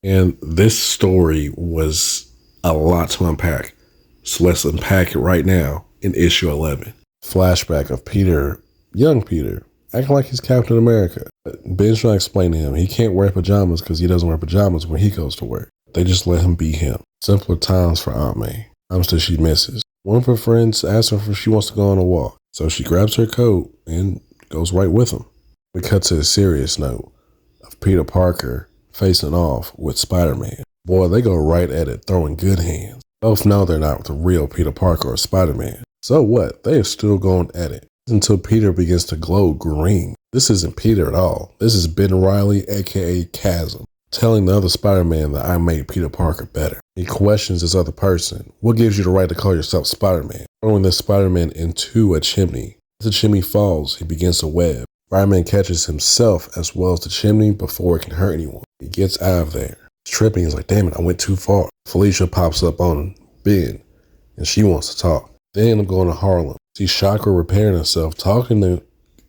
And this story was a lot to unpack. So let's unpack it right now in issue 11. Flashback of Peter, young Peter, acting like he's Captain America. Ben's trying to explain to him he can't wear pajamas because he doesn't wear pajamas when he goes to work. They just let him be him. Simpler times for Aunt May. Times that she misses. One of her friends asks her if she wants to go on a walk. So she grabs her coat and goes right with him. We cut to a serious note of Peter Parker facing off with Spider-Man. Boy, they go right at it, throwing good hands. Both know they're not the real Peter Parker or Spider-Man. So what? They are still going at it until Peter begins to glow green. This isn't Peter at all. This is Ben Reilly, aka Chasm, telling the other Spider-Man that I made Peter Parker better. He questions this other person. What gives you the right to call yourself Spider-Man? Throwing this Spider-Man into a chimney. As the chimney falls, he begins to web. Spider-Man catches himself as well as the chimney before it can hurt anyone. He gets out of there. He's tripping. He's like, damn it, I went too far. Felicia pops up on Ben, and she wants to talk. They end up going to Harlem. See Chakra repairing herself, talking to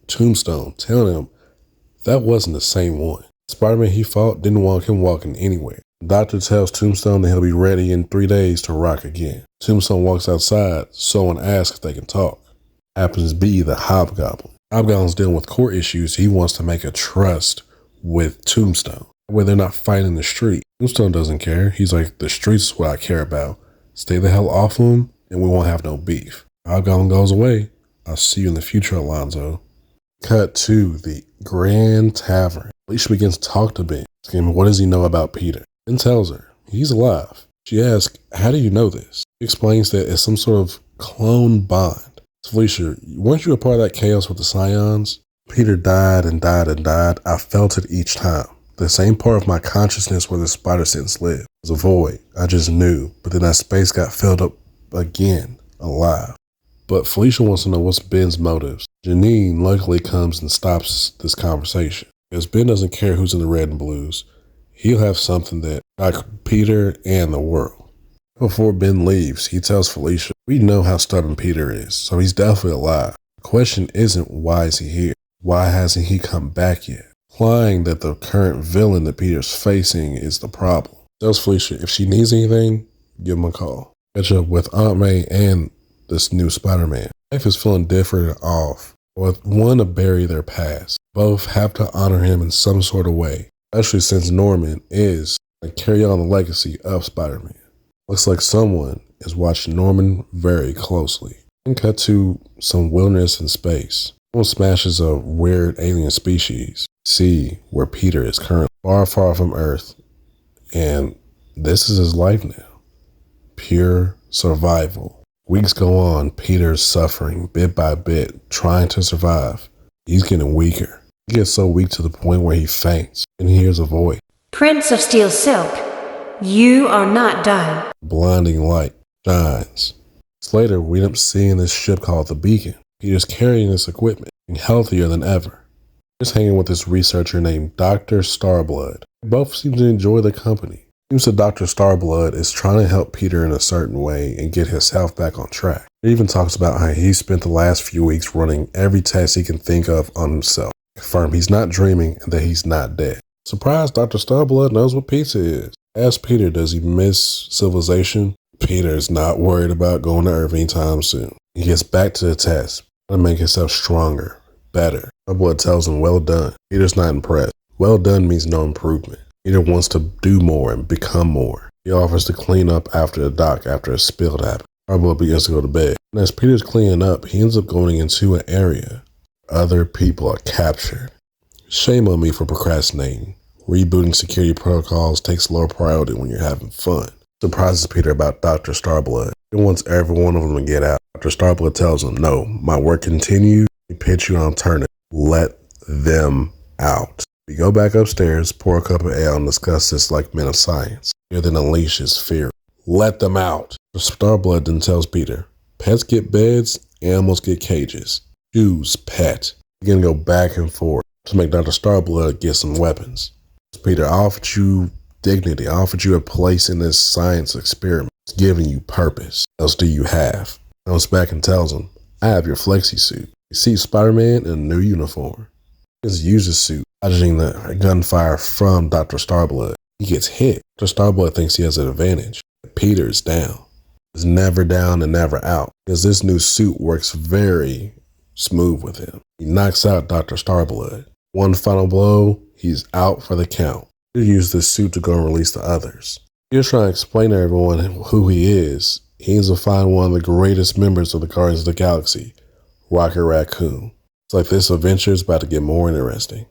Tombstone, telling him that wasn't the same one. Spider-Man he fought didn't want him walking anywhere. The doctor tells Tombstone that he'll be ready in 3 days to rock again. Tombstone walks outside. Someone asks if they can talk. Happens to be the Hobgoblin. Hobgoblin's dealing with court issues. He wants to make a trust with Tombstone where they're not fighting in the street. Tombstone doesn't care. He's like, the streets is what I care about. Stay the hell off of him and we won't have no beef. Hobgoblin goes away. I'll see you in the future, Alonzo. Cut to the Grand Tavern. Alicia begins to talk to Ben, asking him what does he know about Peter. Ben tells her he's alive. She asks, how do you know this? He explains that it's some sort of clone bond. Felicia, weren't you a part of that chaos with the Scions? Peter died and died and died. I felt it each time. The same part of my consciousness where the spider sense lived was a void. I just knew, but then that space got filled up again, alive. But Felicia wants to know what's Ben's motives. Janine luckily comes and stops this conversation. Because Ben doesn't care who's in the red and blues. He'll have something that got Peter and the world. Before Ben leaves, he tells Felicia, we know how stubborn Peter is, so he's definitely alive. The question isn't why is he here? Why hasn't he come back yet? Implying that the current villain that Peter's facing is the problem. Tells Felicia if she needs anything, give him a call. Catch up with Aunt May and this new Spider-Man. Life is feeling different and off, with one to bury their past. Both have to honor him in some sort of way, especially since Norman is to carry on the legacy of Spider-Man. Looks like someone is watching Norman very closely. Then cut to some wilderness in space. Someone smashes a weird alien species. See where Peter is currently, far, far from Earth. And this is his life now. Pure survival. Weeks go on, Peter's suffering bit by bit, trying to survive. He's getting weaker. He gets so weak to the point where he faints and hears a voice. Prince of Steel Silk, you are not done. Blinding light shines. Later, we end up seeing this ship called the Beacon. Peter's carrying this equipment and healthier than ever. He's hanging with this researcher named Dr. Starblood. Both seem to enjoy the company. Seems that Dr. Starblood is trying to help Peter in a certain way and get his health back on track. He even talks about how he spent the last few weeks running every test he can think of on himself. Confirm he's not dreaming and that he's not dead. Surprised Dr. Starblood knows what pizza is. Ask Peter, does he miss civilization? Peter is not worried about going to Earth anytime soon. He gets back to the test, trying to make himself stronger, better. Starblood tells him, well done. Peter's not impressed. Well done means no improvement. Peter wants to do more and become more. He offers to clean up after the dock after a spill happened. Starblood begins to go to bed. And as Peter's cleaning up, he ends up going into an area. Other people are captured. Shame on me for procrastinating. Rebooting security protocols takes lower priority when you're having fun. Surprises Peter about Dr. Starblood. He wants every one of them to get out. Dr. Starblood tells him, no, my work continues. We pitch you an alternative. Let them out. We go back upstairs, pour a cup of ale, and discuss this like men of science. Here then unleashes fear. Let them out. Starblood then tells Peter, pets get beds, animals get cages. Choose pet. You're gonna go back and forth to make Dr. Starblood get some weapons. Peter, I offered you dignity. I offered you a place in this science experiment. It's giving you purpose. What else do you have? Comes back and tells him, I have your flexi suit. You see Spider-Man in a new uniform. He just uses the suit, dodging the gunfire from Dr. Starblood. He gets hit. Dr. Starblood thinks he has an advantage. Peter is down. He's never down and never out because this new suit works very smooth with him. He knocks out Dr. Starblood. One final blow, he's out for the count. Peter used this suit to go and release the others. Peter's trying to explain to everyone who he is. He needs to find one of the greatest members of the Guardians of the Galaxy, Rocket Raccoon. It's like this adventure is about to get more interesting.